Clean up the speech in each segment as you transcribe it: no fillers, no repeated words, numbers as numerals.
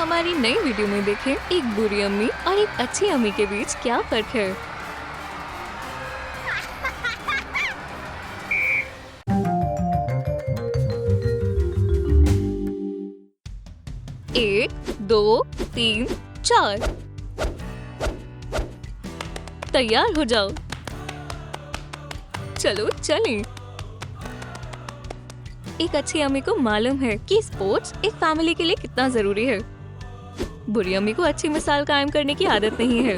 हमारी नई वीडियो में देखें एक बुरी अम्मी और एक अच्छी अम्मी के बीच क्या फर्क है। एक, दो, तीन, चार। तैयार हो जाओ, चलो चलें। एक अच्छी अम्मी को मालूम है कि स्पोर्ट्स एक फैमिली के लिए कितना जरूरी है। बुरी अम्मी को अच्छी मिसाल कायम करने की आदत नहीं है।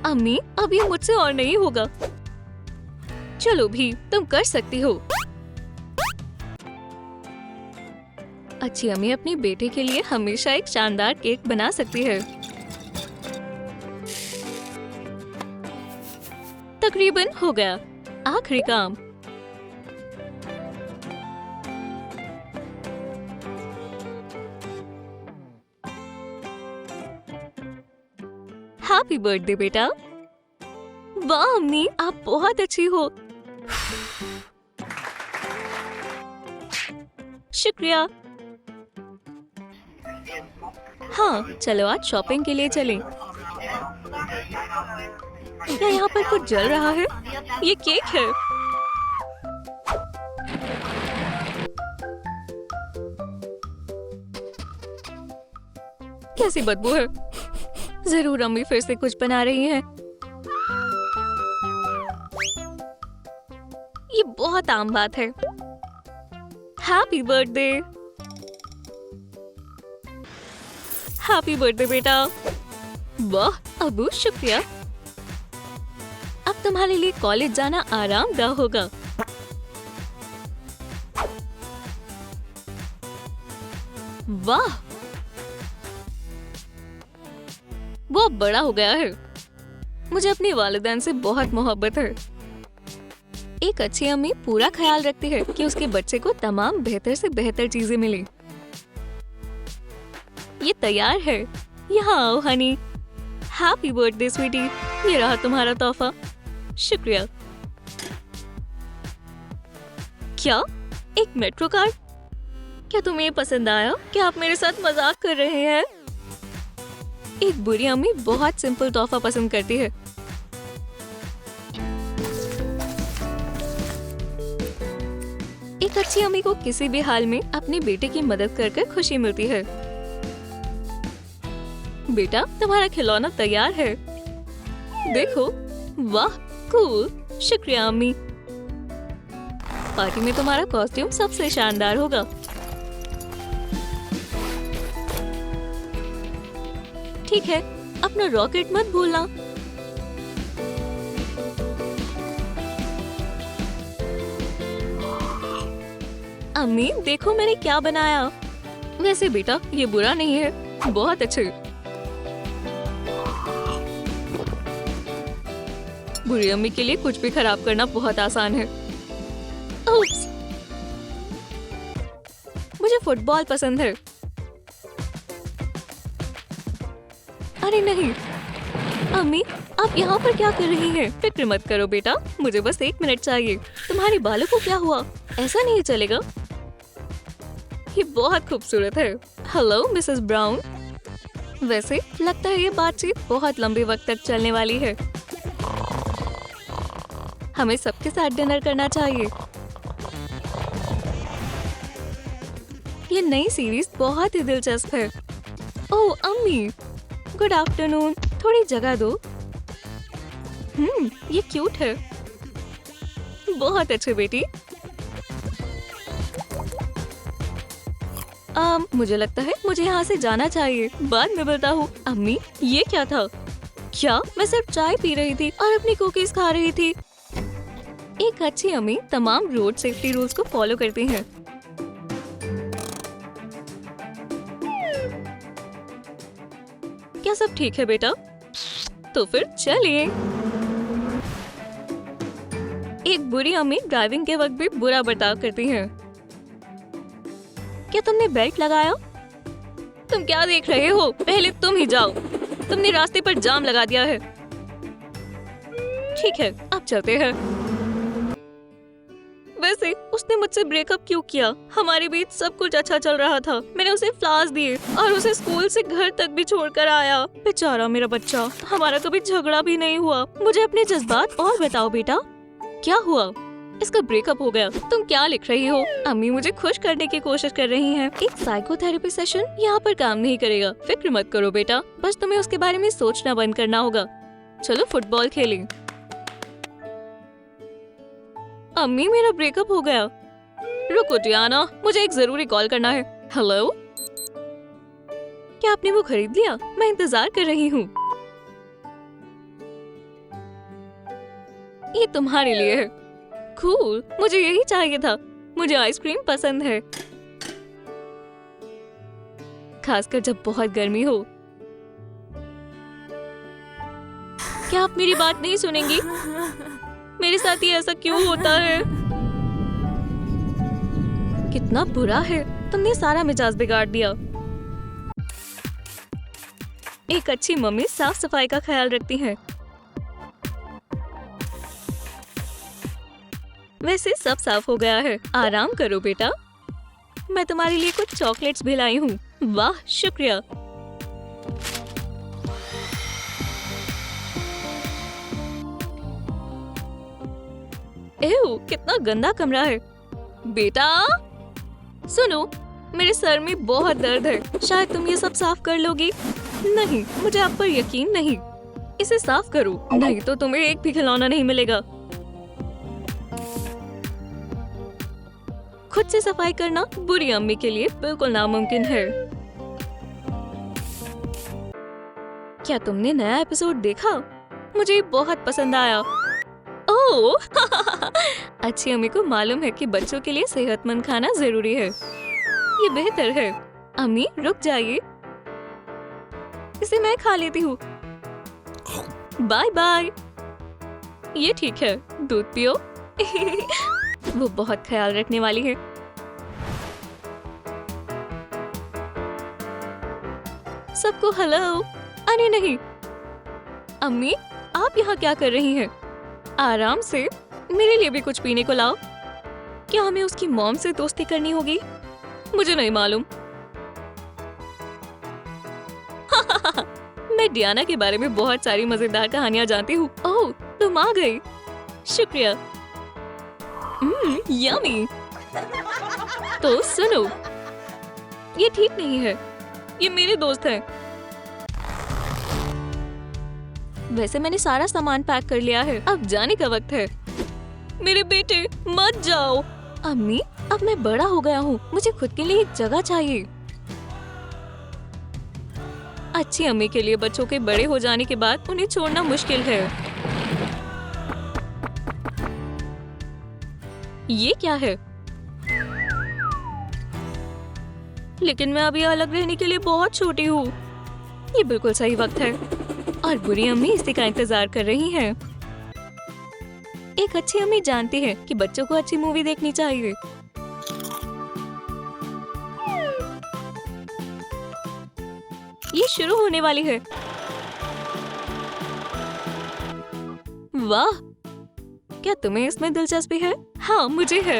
अम्मी, अब ये मुझसे और नहीं होगा। चलो भी, तुम कर सकती हो। अच्छी अम्मी अपने बेटे के लिए हमेशा एक शानदार केक बना सकती है। तकरीबन हो गया। आखिरी काम। हैप्पी बर्थडे बेटा। वाह अम्मी, आप बहुत अच्छी हो। शुक्रिया। हाँ, चलो आज शॉपिंग के लिए चलें। क्या यहाँ पर कुछ जल रहा है? ये केक है। कैसी बदबू है। जरूर अम्मी फिर से कुछ बना रही हैं। ये बहुत आम बात है। Happy birthday. हैप्पी बर्थडे बेटा। वाह अबू, शुक्रिया। अब तुम्हारे लिए कॉलेज जाना आरामदायक होगा। वाह, वो बड़ा हो गया है। मुझे अपने वालिदैन से बहुत मोहब्बत है। एक अच्छी अम्मी पूरा ख्याल रखती है कि उसके बच्चे को तमाम बेहतर से बेहतर चीजें मिले। ये तैयार है। यहाँ आओ हनी। Happy birthday Sweety. ये रहा तुम्हारा तोहफा। शुक्रिया। क्या? एक मेट्रो कार्ड? क्या तुम्हें ये पसंद आया? क्या आप मेरे साथ मजाक कर रहे हैं? एक बुरी अम्मी बहुत सिंपल तोहफा पसंद करती है। एक अच्छी अम्मी को किसी भी हाल में अपने बेटे की मदद कर खुशी मिलती है। बेटा, तुम्हारा खिलौना तैयार है। देखो, वाह कूल। शुक्रिया अम्मी। पार्टी में तुम्हारा कॉस्ट्यूम सबसे शानदार होगा। ठीक है, अपना रॉकेट मत भूलना। अम्मी, देखो मैंने क्या बनाया। वैसे बेटा, ये बुरा नहीं है, बहुत अच्छे। बुरी अम्मी के लिए कुछ भी खराब करना बहुत आसान है। उप्स। मुझे फुटबॉल पसंद है। अरे नहीं अम्मी, आप यहाँ पर क्या कर रही हैं? फिक्र मत करो बेटा, मुझे बस 1 मिनट चाहिए। तुम्हारे बालों को क्या हुआ? ऐसा नहीं चलेगा। ये बहुत खूबसूरत है। Hello Mrs brown. वैसे लगता है ये बातचीत बहुत लंबे वक्त तक चलने वाली है। हमें सबके साथ डिनर करना चाहिए। ये नई सीरीज बहुत ही दिलचस्प है। ओह अम्मी, गुड आफ्टरनून। थोड़ी जगह दो। ये क्यूट है। बहुत अच्छे बेटी। मुझे लगता है मुझे यहाँ से जाना चाहिए। बाद में मिलता हूँ। अम्मी, ये क्या था? क्या? मैं सिर्फ चाय पी रही थी और अपनी कुकीज खा रही थी। एक अच्छी अम्मी तमाम रोड सेफ्टी रूल्स को फॉलो करती हैं। क्या सब ठीक है बेटा? तो फिर चलिए। एक बुरी अम्मी ड्राइविंग के वक्त भी बुरा बर्ताव करती हैं। क्या तुमने बेल्ट लगाया? तुम क्या देख रहे हो? पहले तुम ही जाओ। तुमने रास्ते पर जाम लगा दिया है। ठीक है, अब चलते हैं। वैसे उसने मुझसे ब्रेकअप क्यों किया? हमारे बीच सब कुछ अच्छा चल रहा था। मैंने उसे फ्लावर्स दिए और उसे स्कूल से घर तक भी छोड़कर आया। बेचारा मेरा बच्चा। हमारा कभी झगड़ा भी नहीं हुआ। मुझे अपने जज्बात और बताओ बेटा, क्या हुआ? इसका ब्रेकअप हो गया। तुम क्या लिख रही हो? अम्मी मुझे खुश करने की कोशिश कर रही हैं। एक साइकोथेरेपी सेशन यहाँ पर काम नहीं करेगा। फिक्र मत करो बेटा, बस तुम्हें उसके बारे में सोचना बंद करना होगा। चलो फुटबॉल खेलें। अम्मी मेरा ब्रेकअप हो गया। रुको डियाना, मुझे एक जरूरी कॉल करना है। हेलो, क्या आपने वो खरीद लिया? मैं इंतजार कर रही हूँ। ये तुम्हारे लिए है। कूल, मुझे यही चाहिए था। मुझे आइसक्रीम पसंद है, खासकर जब बहुत गर्मी हो। क्या आप मेरी बात नहीं सुनेंगी? मेरे साथ ही ऐसा क्यों होता है? कितना बुरा है, तुमने सारा मिजाज बिगाड़ दिया। एक अच्छी मम्मी साफ सफाई का ख्याल रखती है। वैसे सब साफ हो गया है। आराम करो बेटा, मैं तुम्हारे लिए कुछ चॉकलेट्स भी लाई हूँ। वाह, शुक्रिया। एह, कितना गंदा कमरा है। बेटा सुनो, मेरे सर में बहुत दर्द है। शायद तुम ये सब साफ कर लोगी? नहीं, मुझे आप पर यकीन नहीं। इसे साफ करो, नहीं तो तुम्हें एक भी खिलौना नहीं मिलेगा। खुद से सफाई करना बुरी अम्मी के लिए बिल्कुल नामुमकिन है। क्या तुमने नया एपिसोड देखा? मुझे बहुत पसंद आया। ओह अच्छी अम्मी को मालूम है कि बच्चों के लिए सेहतमंद खाना जरूरी है। ये बेहतर है। अम्मी रुक जाइए, इसे मैं खा लेती हूँ। Bye bye. ये ठीक है, दूध पियो। वो बहुत ख्याल रखने वाली है। सबको हेलो। अरे नहीं अम्मी, आप यहाँ क्या कर रही हैं? आराम से, मेरे लिए भी कुछ पीने को लाओ। क्या हमें उसकी मॉम से दोस्ती करनी होगी? मुझे नहीं मालूम। मैं डियाना के बारे में बहुत सारी मजेदार कहानियां जानती हूँ। ओह, तुम आ गई, शुक्रिया। यम्मी। तो सुनो, ये ठीक नहीं है। ये मेरे दोस्त हैं। वैसे मैंने सारा सामान पैक कर लिया है, अब जाने का वक्त है। मेरे बेटे मत जाओ। अम्मी, अब मैं बड़ा हो गया हूँ, मुझे खुद के लिए एक जगह चाहिए। अच्छी अम्मी के लिए बच्चों के बड़े हो जाने के बाद उन्हें छोड़ना मुश्किल है। ये क्या है? लेकिन मैं अभी अलग रहने के लिए बहुत छोटी हूँ। ये बिल्कुल सही वक्त है और बुरी अम्मी इसी का इंतजार कर रही हैं। एक अच्छी अम्मी जानती है कि बच्चों को अच्छी मूवी देखनी चाहिए। ये शुरू होने वाली है। वाह, क्या तुम्हें इसमें दिलचस्पी है? हाँ, मुझे है।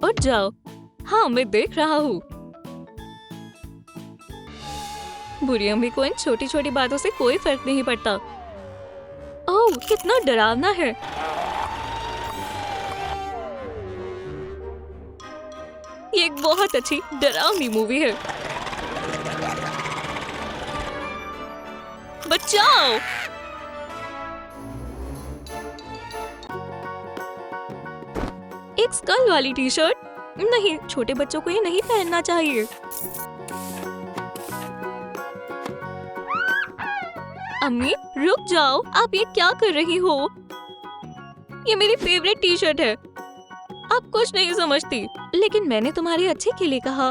उठ जाओ। हाँ, मैं देख रहा हूँ। बुरी अम्मी को इन छोटी छोटी बातों से कोई फर्क नहीं पड़ता। ओह, कितना डरावना है। ये एक बहुत अच्छी डरावनी मूवी है। बचाओ। एक स्कल वाली टी शर्ट? नहीं, छोटे बच्चों को ये नहीं पहनना चाहिए। अम्मी रुक जाओ, आप ये क्या कर रही हो? ये मेरी फेवरेट टी शर्ट है। आप कुछ नहीं समझती, लेकिन मैंने तुम्हारे अच्छे के लिए कहा।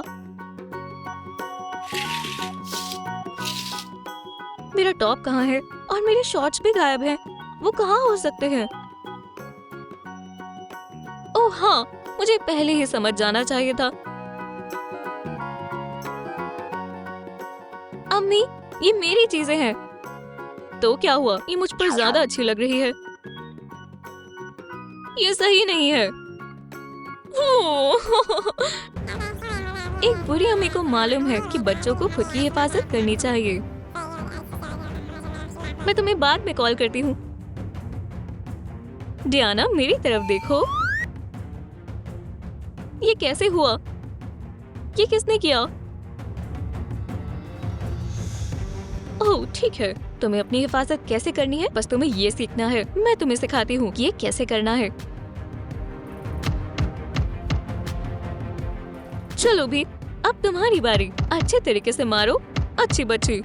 मेरा टॉप कहाँ है? और मेरे शॉर्ट्स भी गायब हैं। वो कहाँ हो सकते हैं? ओह हाँ, मुझे पहले ही समझ जाना चाहिए था। अम्मी, ये मेरी चीजें हैं। तो क्या हुआ? ये मुझ पर ज्यादा अच्छी लग रही है। ये सही नहीं है। एक बुरी अम्मी को मालूम है कि बच्चों को खुद की हिफाजत करनी चाहिए। मैं तुम्हें बाद में कॉल करती हूँ। डियाना, मेरी तरफ देखो। ये कैसे हुआ? ये किसने किया? ओह ठीक है, तुम्हें अपनी हिफाजत कैसे करनी है बस तुम्हें ये सीखना है। मैं तुम्हें सिखाती हूँ कि ये कैसे करना है। चलो भी, अब तुम्हारी बारी। अच्छे तरीके से मारो, अच्छी बच्ची।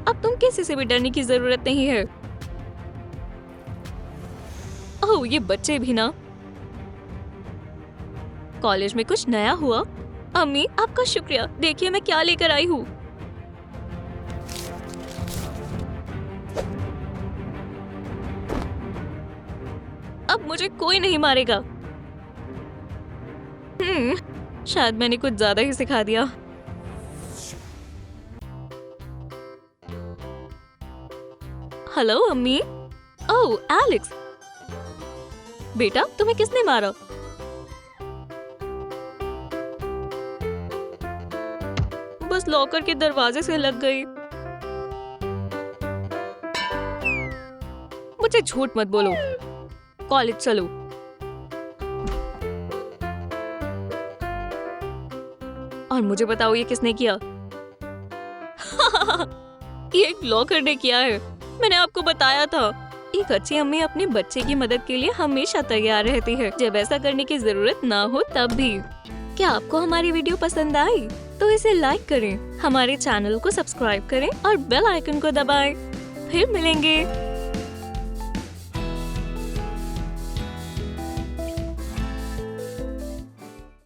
अब तुम किसी से भी डरने की जरूरत नहीं है। ओह ये बच्चे भी ना। कॉलेज में कुछ नया हुआ? अम्मी आपका शुक्रिया, देखिए मैं क्या लेकर आई हूँ। अब मुझे कोई नहीं मारेगा। शायद मैंने कुछ ज्यादा ही सिखा दिया। हेलो अम्मी। ओह एलेक्स, बेटा तुम्हें किसने मारा? बस लॉकर के दरवाजे से लग गई। मुझे झूठ मत बोलो। कॉलेज चलो। और मुझे बताओ ये किसने किया? ये एक लॉकर ने किया है। मैंने आपको बताया था। एक अच्छी अम्मी अपने बच्चे की मदद के लिए हमेशा तैयार रहती है, जब ऐसा करने की जरूरत ना हो तब भी। क्या आपको हमारी वीडियो पसंद आई? तो इसे लाइक करें, हमारे चैनल को सब्सक्राइब करें और बेल आइकन को दबाएं। फिर मिलेंगे।